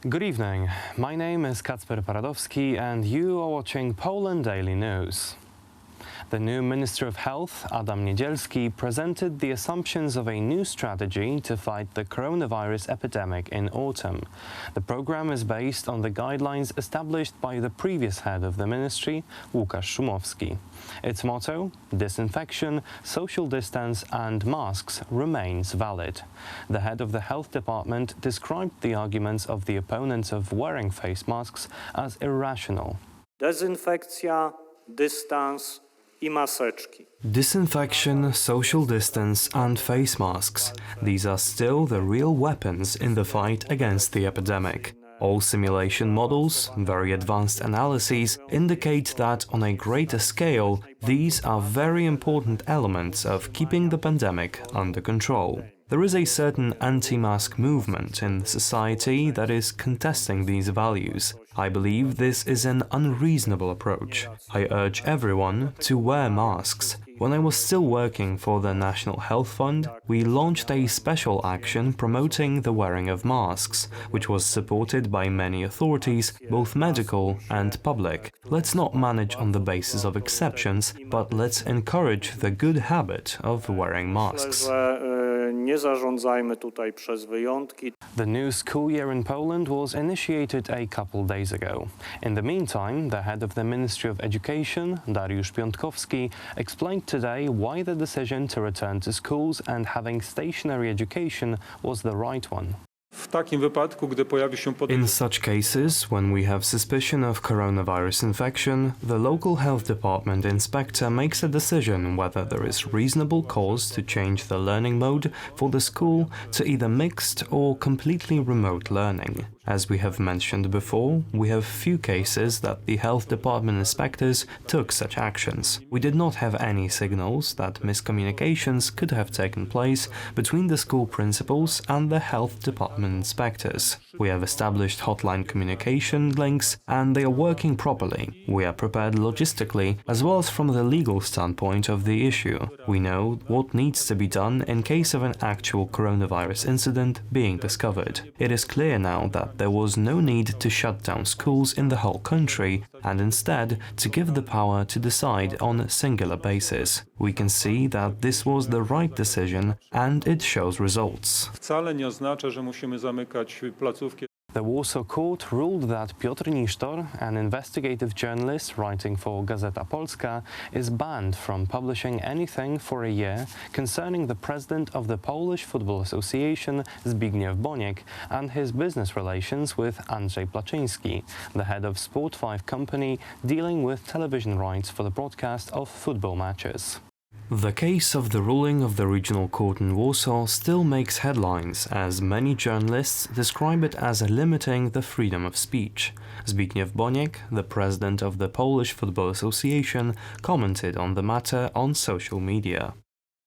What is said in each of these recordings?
Good evening. My name is Kacper Paradowski and you are watching Poland Daily News. The new Minister of Health, Adam Niedzielski, presented the assumptions of a new strategy to fight the coronavirus epidemic in autumn. The program is based on the guidelines established by the previous head of the ministry, Łukasz Szumowski. Its motto, disinfection, social distance and masks, remains valid. The head of the health department described the arguments of the opponents of wearing face masks as irrational. Dezynfekcja, dystans I maseczki. Disinfection, social distance and face masks. These are still the real weapons in the fight against the epidemic. All simulation models, very advanced analyses, indicate that on a greater scale, these are very important elements of keeping the pandemic under control. There is a certain anti-mask movement in society that is contesting these values. I believe this is an unreasonable approach. I urge everyone to wear masks. When I was still working for the National Health Fund, we launched a special action promoting the wearing of masks, which was supported by many authorities, both medical and public. Let's not manage on the basis of exceptions, but let's encourage the good habit of wearing masks. Nie zarządzajmy tutaj przez wyjątki. The new school year in Poland was initiated a couple days ago. In the meantime, the head of the Ministry of Education, Dariusz Piątkowski, explained today why the decision to return to schools and having stationary education was the right one. In such cases, when we have suspicion of coronavirus infection, the local health department inspector makes a decision whether there is reasonable cause to change the learning mode for the school to either mixed or completely remote learning. As we have mentioned before, we have few cases that the health department inspectors took such actions. We did not have any signals that miscommunications could have taken place between the school principals and the health department inspectors. We have established hotline communication links and they are working properly. We are prepared logistically as well as from the legal standpoint of the issue. We know what needs to be done in case of an actual coronavirus incident being discovered. It is clear now that there was no need to shut down schools in the whole country and instead to give the power to decide on a singular basis. We can see that this was the right decision and it shows results. The Warsaw Court ruled that Piotr Nisztor, an investigative journalist writing for Gazeta Polska, is banned from publishing anything for a year concerning the president of the Polish Football Association, Zbigniew Boniek, and his business relations with Andrzej Placzyński, the head of Sport 5 company dealing with television rights for the broadcast of football matches. The case of the ruling of the regional court in Warsaw still makes headlines, as many journalists describe it as limiting the freedom of speech. Zbigniew Boniek, the president of the Polish Football Association, commented on the matter on social media.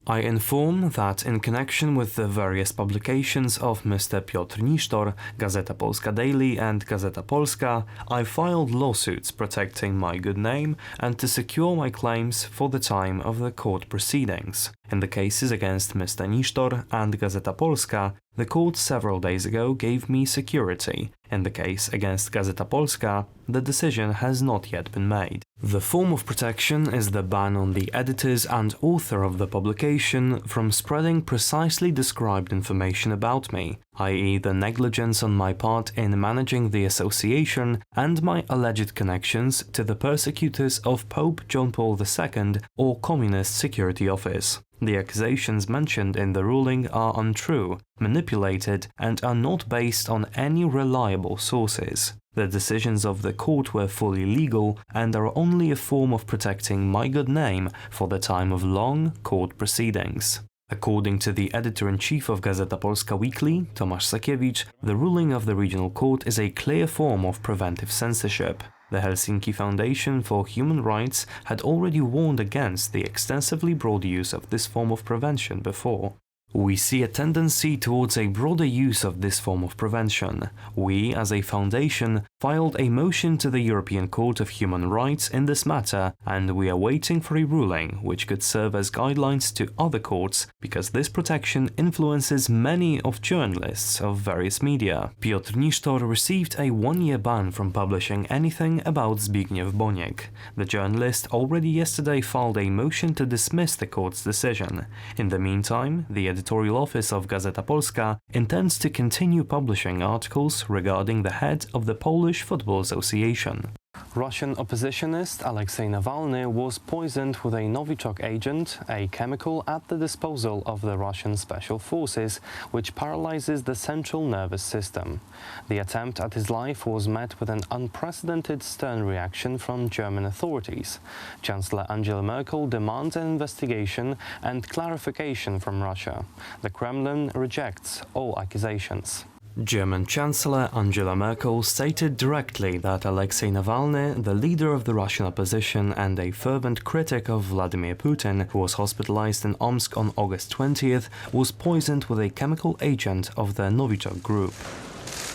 I inform that in connection with the various publications of Mr. Piotr Nisztor, Gazeta Polska Daily and Gazeta Polska, I filed lawsuits protecting my good name and to secure my claims for the time of the court proceedings. In the cases against Mr. Nisztor and Gazeta Polska, the court several days ago gave me security. In the case against Gazeta Polska, the decision has not yet been made. The form of protection is the ban on the editors and author of the publication from spreading precisely described information about me, i.e. the negligence on my part in managing the association and my alleged connections to the persecutors of Pope John Paul II or Communist Security Office. The accusations mentioned in the ruling are untrue, manipulated, and are not based on any reliable sources. The decisions of the court were fully legal and are only a form of protecting my good name for the time of long court proceedings. According to the editor-in-chief of Gazeta Polska Weekly, Tomasz Sakiewicz, the ruling of the regional court is a clear form of preventive censorship. The Helsinki Foundation for Human Rights had already warned against the extensively broad use of this form of prevention before. We see a tendency towards a broader use of this form of prevention. We, as a foundation, filed a motion to the European Court of Human Rights in this matter, and we are waiting for a ruling which could serve as guidelines to other courts, because this protection influences many of journalists of various media. Piotr Nisztor received a one-year ban from publishing anything about Zbigniew Boniek. The journalist already yesterday filed a motion to dismiss the court's decision. In the meantime, the editorial office of Gazeta Polska intends to continue publishing articles regarding the head of the Polish Football Association. Russian oppositionist Alexei Navalny was poisoned with a Novichok agent, a chemical at the disposal of the Russian special forces, which paralyzes the central nervous system. The attempt at his life was met with an unprecedented stern reaction from German authorities. Chancellor Angela Merkel demands an investigation and clarification from Russia. The Kremlin rejects all accusations. German Chancellor Angela Merkel stated directly that Alexei Navalny, the leader of the Russian opposition and a fervent critic of Vladimir Putin, who was hospitalized in Omsk on August 20th, was poisoned with a chemical agent of the Novichok group.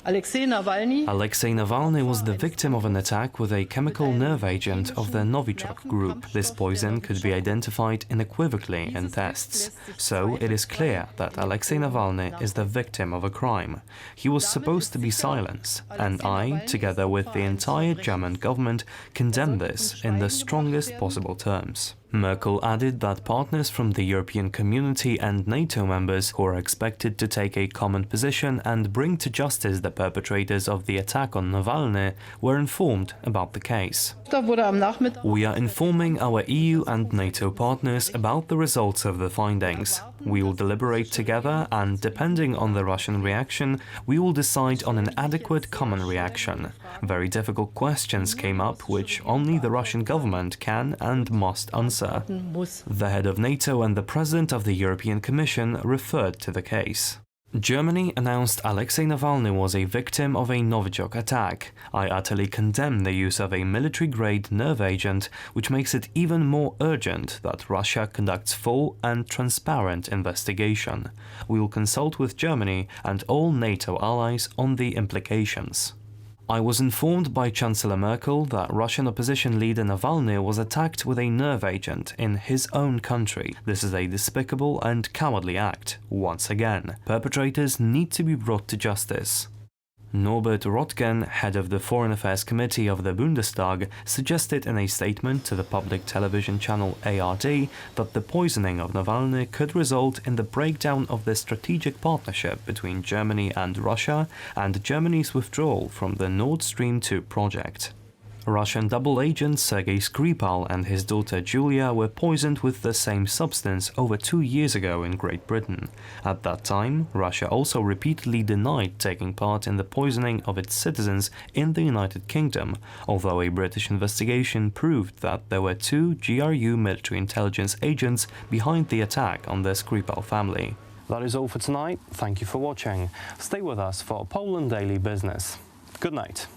Alexei Navalny was the victim of an attack with a chemical nerve agent of the Novichok group. This poison could be identified unequivocally in tests. So it is clear that Alexei Navalny is the victim of a crime. He was supposed to be silenced, and I, together with the entire German government, condemn this in the strongest possible terms. Merkel added that partners from the European community and NATO members, who are expected to take a common position and bring to justice the perpetrators of the attack on Navalny, were informed about the case. We are informing our EU and NATO partners about the results of the findings. We will deliberate together and, depending on the Russian reaction, we will decide on an adequate common reaction. Very difficult questions came up which only the Russian government can and must answer. The head of NATO and the president of the European Commission referred to the case. Germany announced Alexei Navalny was a victim of a Novichok attack. I utterly condemn the use of a military-grade nerve agent, which makes it even more urgent that Russia conducts full and transparent investigation. We will consult with Germany and all NATO allies on the implications. I was informed by Chancellor Merkel that Russian opposition leader Navalny was attacked with a nerve agent in his own country. This is a despicable and cowardly act. Once again, perpetrators need to be brought to justice. Norbert Röttgen, head of the Foreign Affairs Committee of the Bundestag, suggested in a statement to the public television channel ARD that the poisoning of Navalny could result in the breakdown of the strategic partnership between Germany and Russia and Germany's withdrawal from the Nord Stream 2 project. Russian double agent Sergei Skripal and his daughter Julia were poisoned with the same substance over 2 years ago in Great Britain. At that time, Russia also repeatedly denied taking part in the poisoning of its citizens in the United Kingdom, although a British investigation proved that there were 2 GRU military intelligence agents behind the attack on the Skripal family. That is all for tonight. Thank you for watching. Stay with us for Poland Daily Business. Good night.